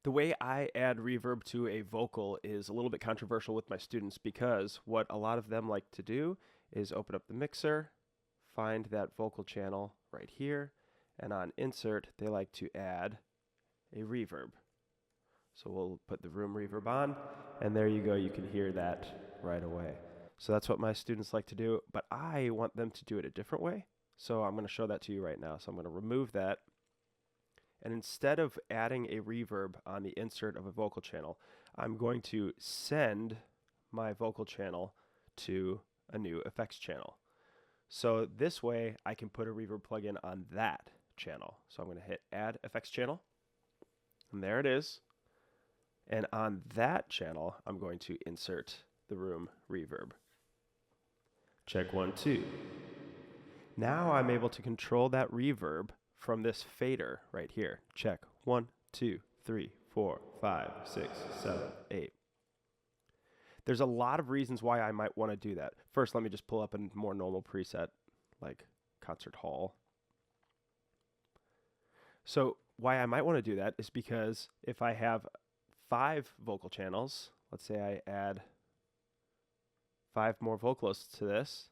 The way I add reverb to a vocal is a little bit controversial with my students because what a lot of them like to do is open up the mixer, find that vocal channel right here, and on insert they like to add a reverb. So we'll put the room reverb on, and there you go, you can hear that right away. So that's what my students like to do, but I want them to do it a different way. So I'm going to show that to you right now. So I'm going to remove that. And instead of adding a reverb on the insert of a vocal channel, I'm going to send my vocal channel to a new effects channel. So this way I can put a reverb plugin on that channel. So I'm going to hit add effects channel, and there it is. And on that channel, I'm going to insert the room reverb. Check 1, 2. Now I'm able to control that reverb from this fader right here. Check 1, 2, 3, 4, 5, 6, 7, 8. There's a lot of reasons why I might want to do that. First, let me just pull up a more normal preset like concert hall. So why I might want to do that is because if I have 5 vocal channels, let's say I add 5 more vocalists to this,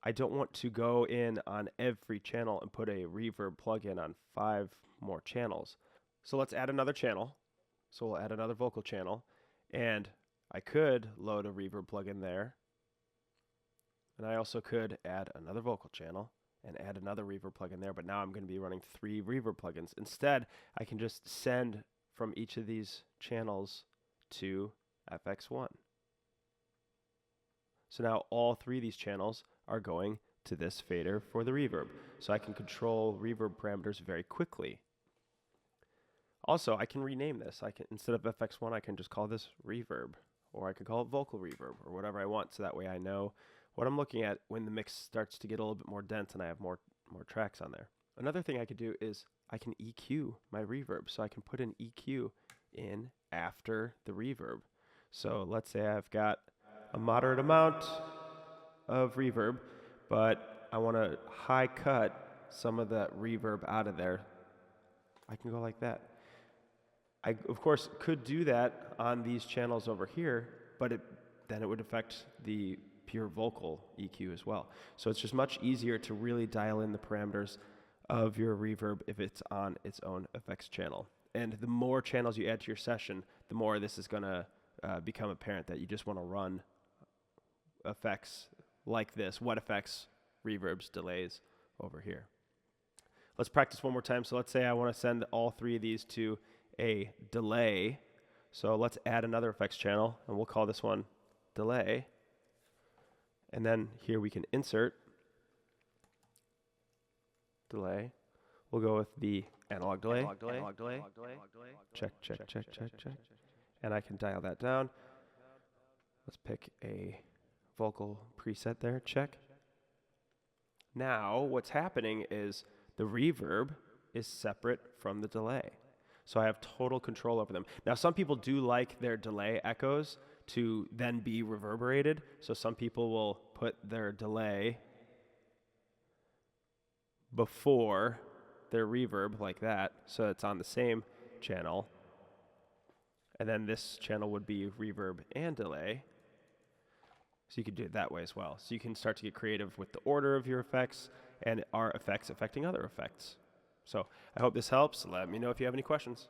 I don't want to go in on every channel and put a reverb plugin on 5 more channels. So let's add another channel. So we'll add another vocal channel, and I could load a reverb plugin there, and I also could add another vocal channel and add another reverb plugin there, but now I'm going to be running 3 reverb plugins. Instead, I can just send from each of these channels to FX1. So now all 3 of these channels are going to this fader for the reverb. So I can control reverb parameters very quickly. Also, I can rename this. I can, instead of FX1, I can just call this reverb, or I could call it vocal reverb, or whatever I want, so that way I know what I'm looking at when the mix starts to get a little bit more dense and I have more tracks on there. Another thing I could do is I can EQ my reverb. So I can put an EQ in after the reverb. So let's say I've got a moderate amount of reverb, but I want to high cut some of that reverb out of there. I can go like that. I, of course, could do that on these channels over here, but then it would affect the pure vocal EQ as well. So it's just much easier to really dial in the parameters of your reverb if it's on its own effects channel. And the more channels you add to your session, the more this is going to become apparent that you just want to run effects like this. What effects, reverbs, delays over here. Let's practice one more time. So let's say I want to send all 3 of these to a delay. So let's add another effects channel, and we'll call this one delay. And then here we can insert delay. We'll go with the analog delay. Check, check, check, check, check. And I can dial that down. Let's pick a vocal preset there. Check. Now, what's happening is the reverb is separate from the delay. So I have total control over them. Now, some people do like their delay echoes to then be reverberated. So some people will put their delay before their reverb like that, so it's on the same channel. And then this channel would be reverb and delay. So you could do it that way as well. So you can start to get creative with the order of your effects and are effects affecting other effects. So I hope this helps. Let me know if you have any questions.